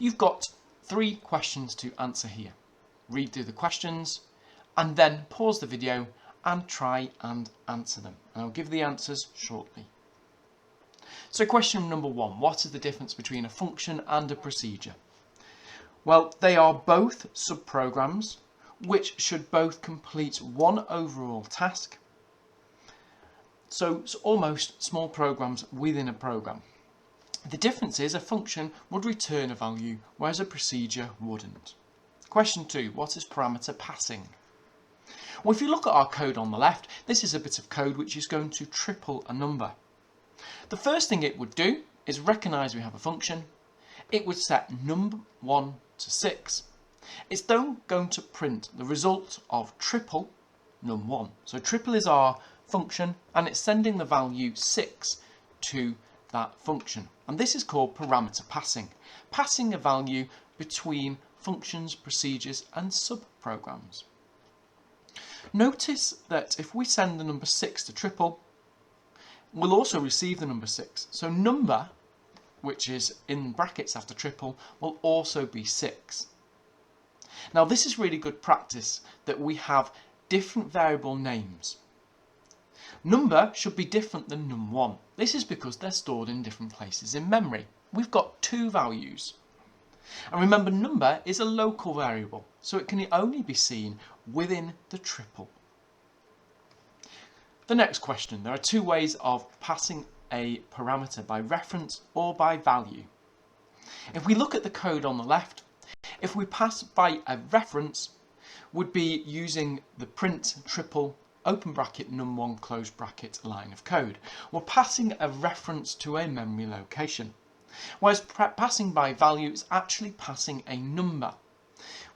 You've got 3 questions to answer here. Read through the questions and then pause the video and try and answer them. And I'll give the answers shortly. So question number 1, what is the difference between a function and a procedure? Well, they are both subprograms which should both complete one overall task. So it's almost small programs within a program. The difference is a function would return a value, whereas a procedure wouldn't. Question 2, what is parameter passing? Well, if you look at our code on the left, this is a bit of code which is going to triple a number. The first thing it would do is recognise we have a function. It would set num1 to 6. It's then going to print the result of triple num1. So triple is our function and it's sending the value 6 to that function. And this is called parameter passing. Passing a value between functions, procedures and subprograms. Notice that if we send the number 6 to triple, we'll also receive the number 6. So number, which is in brackets after triple, will also be 6. Now this is really good practice that we have different variable names. Number should be different than num1. This is because they're stored in different places in memory. We've got 2 values. And remember, number is a local variable, so it can only be seen within the triple. The next question, there are 2 ways of passing a parameter, by reference or by value. If we look at the code on the left, if we pass by a reference, would be using the print triple open bracket num1 close bracket line of code. We're passing a reference to a memory location. Whereas passing by value is actually passing a number.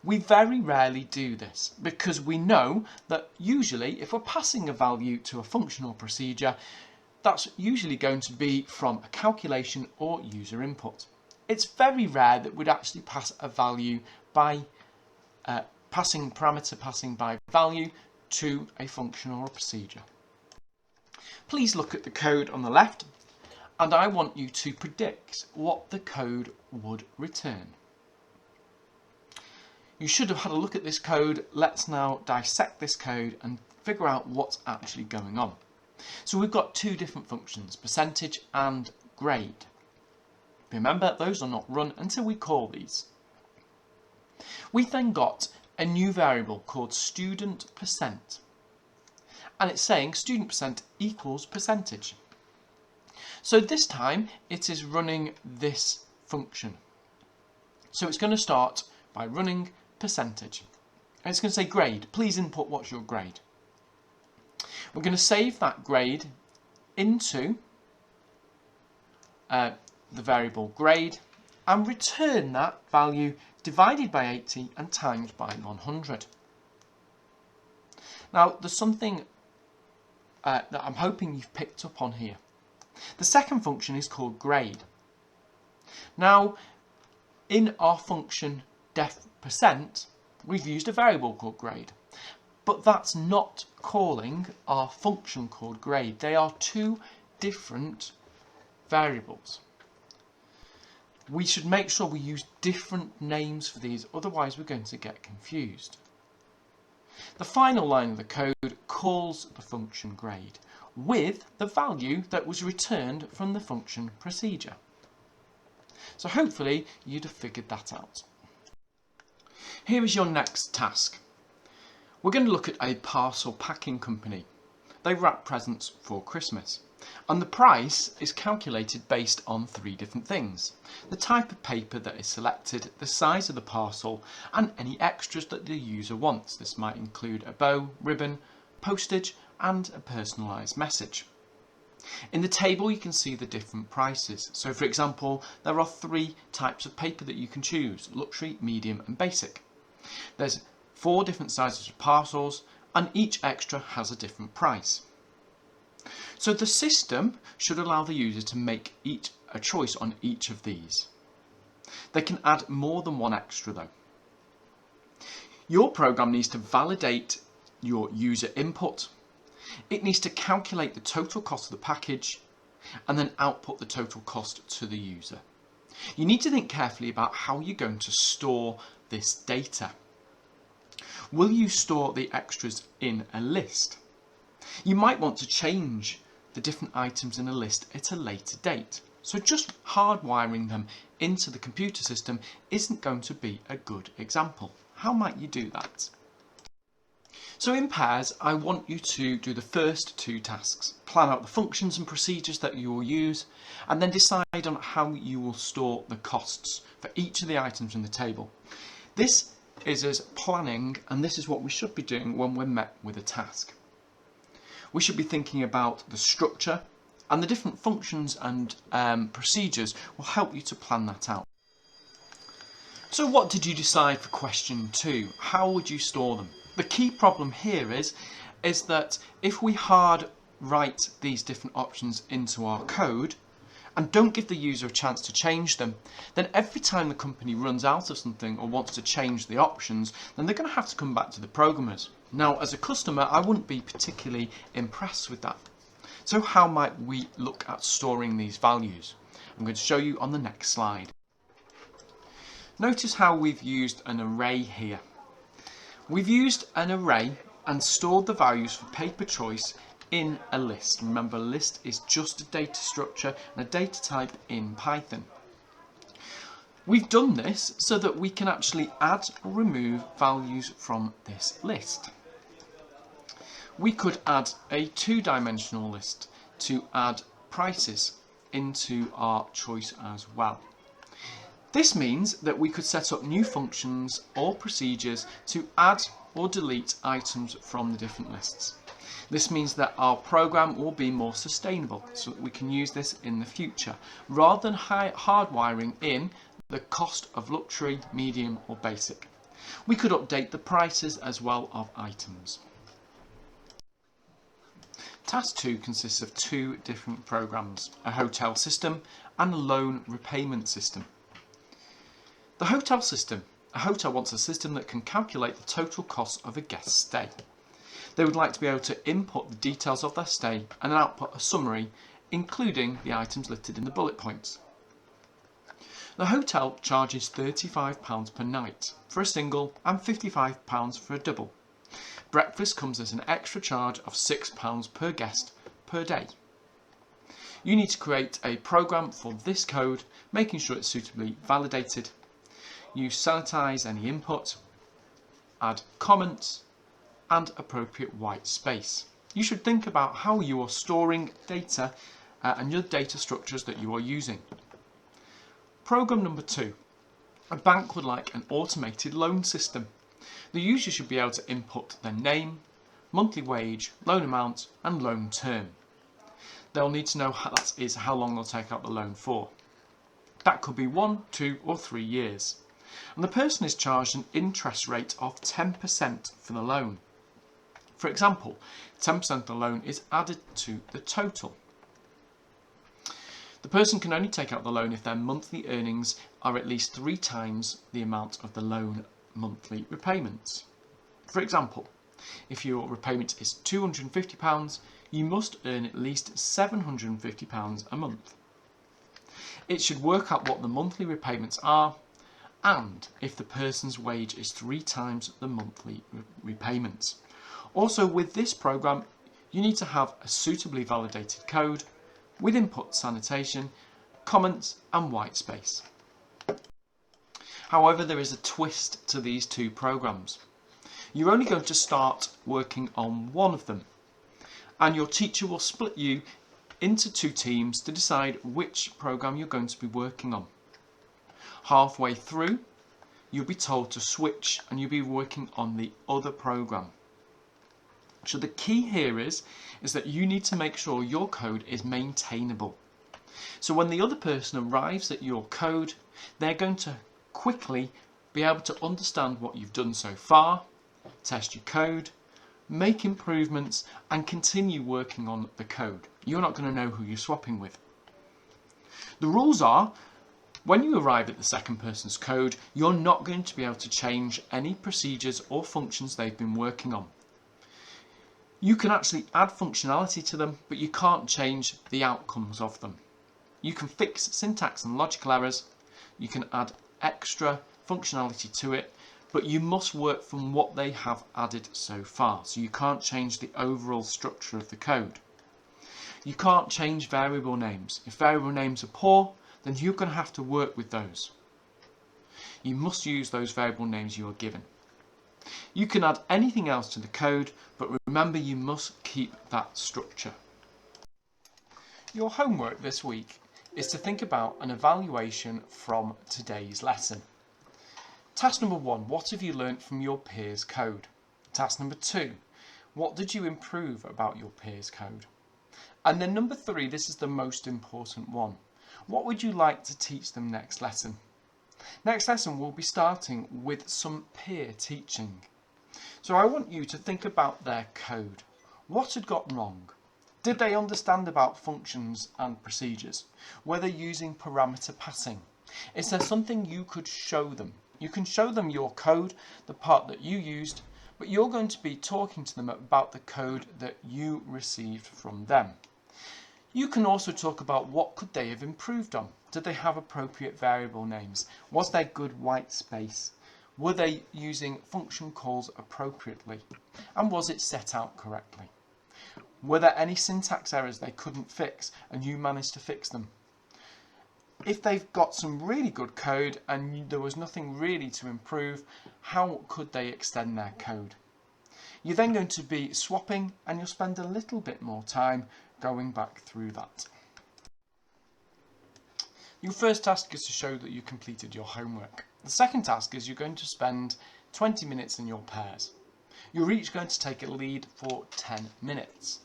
We very rarely do this because we know that usually if we're passing a value to a function or procedure, that's usually going to be from a calculation or user input. It's very rare that we'd actually pass a value by parameter passing by value to a function or a procedure. Please look at the code on the left and I want you to predict what the code would return. You should have had a look at this code. Let's now dissect this code and figure out what's actually going on. So we've got 2 different functions, percentage and grade. Remember, those are not run until we call these. We've then got a new variable called student percent. And it's saying student percent equals percentage. So this time it is running this function. So it's going to start by running percentage. And it's going to say grade. Please input what's your grade. We're going to save that grade into the variable grade and return that value divided by 80 and times by 100. Now there's something that I'm hoping you've picked up on here. The second function is called grade. Now in our function def%, we've used a variable called grade. But that's not calling our function called grade. They are 2 different variables. We should make sure we use different names for these, otherwise we're going to get confused. The final line of the code calls the function grade with the value that was returned from the function procedure. So hopefully you'd have figured that out. Here is your next task. We're going to look at a parcel packing company. They wrap presents for Christmas. And the price is calculated based on 3 different things. The type of paper that is selected, the size of the parcel, and any extras that the user wants. This might include a bow, ribbon, postage, and a personalised message. In the table you can see the different prices. So for example, there are 3 types of paper that you can choose: luxury, medium and basic. There's 4 different sizes of parcels and each extra has a different price. So the system should allow the user to make a choice on each of these. They can add more than 1 extra though. Your program needs to validate your user input. It needs to calculate the total cost of the package and then output the total cost to the user. You need to think carefully about how you're going to store this data. Will you store the extras in a list? You might want to change the different items in a list at a later date. So just hardwiring them into the computer system isn't going to be a good example. How might you do that? So in pairs, I want you to do the first two tasks. Plan out the functions and procedures that you will use, and then decide on how you will store the costs for each of the items in the table. This is as planning, and this is what we should be doing when we're met with a task. We should be thinking about the structure, and the different functions and procedures will help you to plan that out. So what did you decide for question 2? How would you store them? The key problem here is that if we hard write these different options into our code and don't give the user a chance to change them, then every time the company runs out of something or wants to change the options, then they're going to have to come back to the programmers. Now, as a customer, I wouldn't be particularly impressed with that. So how might we look at storing these values? I'm going to show you on the next slide. Notice how we've used an array here. We've used an array and stored the values for paper choice in a list. Remember, a list is just a data structure and a data type in Python. We've done this so that we can actually add or remove values from this list. We could add a two-dimensional list to add prices into our choice as well. This means that we could set up new functions or procedures to add or delete items from the different lists. This means that our program will be more sustainable so that we can use this in the future rather than hardwiring in the cost of luxury, medium or basic. We could update the prices as well of items. Task 2 consists of two different programs, a hotel system and a loan repayment system. The hotel system. A hotel wants a system that can calculate the total cost of a guest's stay. They would like to be able to input the details of their stay and output a summary, including the items listed in the bullet points. The hotel charges £35 per night for a single and £55 for a double. Breakfast comes as an extra charge of £6 per guest per day. You need to create a program for this code, making sure it's suitably validated. You sanitize any input, add comments and appropriate white space. You should think about how you are storing data and your data structures that you are using. Program number 2. A bank would like an automated loan system. The user should be able to input their name, monthly wage, loan amount and loan term. They'll need to know how long they'll take out the loan for. That could be 1, 2 or 3 years. And the person is charged an interest rate of 10% for the loan. For example, 10% of the loan is added to the total. The person can only take out the loan if their monthly earnings are at least 3 times the amount of the loan monthly repayments. For example, if your repayment is £250, you must earn at least £750 a month. It should work out what the monthly repayments are and if the person's wage is 3 times the monthly repayments. Also, with this program, you need to have a suitably validated code with input sanitation, comments and white space. However, there is a twist to these two programs. You're only going to start working on one of them, and your teacher will split you into 2 teams to decide which program you're going to be working on. Halfway through, you'll be told to switch and you'll be working on the other program. So the key here is that you need to make sure your code is maintainable. So when the other person arrives at your code, they're going to quickly be able to understand what you've done so far, test your code, make improvements and continue working on the code. You're not going to know who you're swapping with. The rules are, when you arrive at the second person's code, you're not going to be able to change any procedures or functions they've been working on. You can actually add functionality to them, but you can't change the outcomes of them. You can fix syntax and logical errors, you can add extra functionality to it, but you must work from what they have added so far. So you can't change the overall structure of the code. You can't change variable names. If variable names are poor, then you're going to have to work with those. You must use those variable names you are given. You can add anything else to the code, but remember you must keep that structure. Your homework this week is to think about an evaluation from today's lesson. Task number 1, what have you learnt from your peers' code? Task number 2, what did you improve about your peers' code? And then number 3, this is the most important one. What would you like to teach them next lesson? Next lesson we'll be starting with some peer teaching. So I want you to think about their code. What had got wrong? Did they understand about functions and procedures? Were they using parameter passing? Is there something you could show them? You can show them your code, the part that you used, but you're going to be talking to them about the code that you received from them. You can also talk about what could they have improved on. Did they have appropriate variable names? Was there good white space? Were they using function calls appropriately? And was it set out correctly? Were there any syntax errors they couldn't fix and you managed to fix them? If they've got some really good code and there was nothing really to improve, how could they extend their code? You're then going to be swapping and you'll spend a little bit more time going back through that. Your first task is to show that you completed your homework. The second task is you're going to spend 20 minutes in your pairs. You're each going to take a lead for 10 minutes.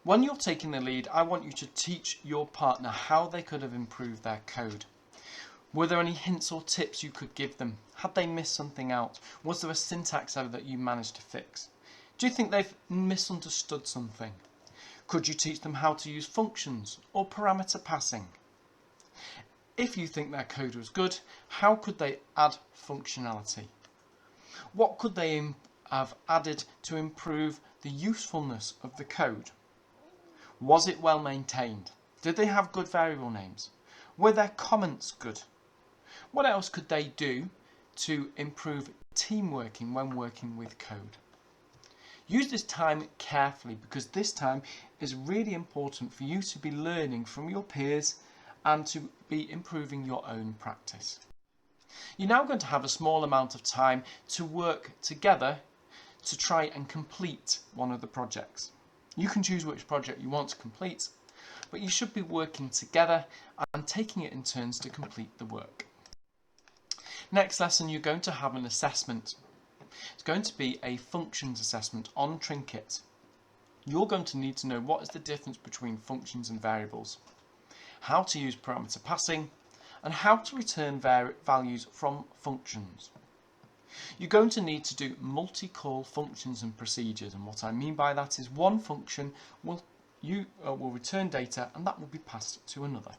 When you're taking the lead, I want you to teach your partner how they could have improved their code. Were there any hints or tips you could give them? Had they missed something out? Was there a syntax error that you managed to fix? Do you think they've misunderstood something? Could you teach them how to use functions or parameter passing? If you think their code was good, how could they add functionality? What could they have added to improve the usefulness of the code? Was it well maintained? Did they have good variable names? Were their comments good? What else could they do to improve team working when working with code? Use this time carefully because this time is really important for you to be learning from your peers and to be improving your own practice. You're now going to have a small amount of time to work together to try and complete one of the projects. You can choose which project you want to complete, but you should be working together and taking it in turns to complete the work. Next lesson, you're going to have an assessment. It's going to be a functions assessment on Trinket. You're going to need to know what is the difference between functions and variables, how to use parameter passing, and how to return values from functions. You're going to need to do multi-call functions and procedures, and what I mean by that is one function will return data and that will be passed to another.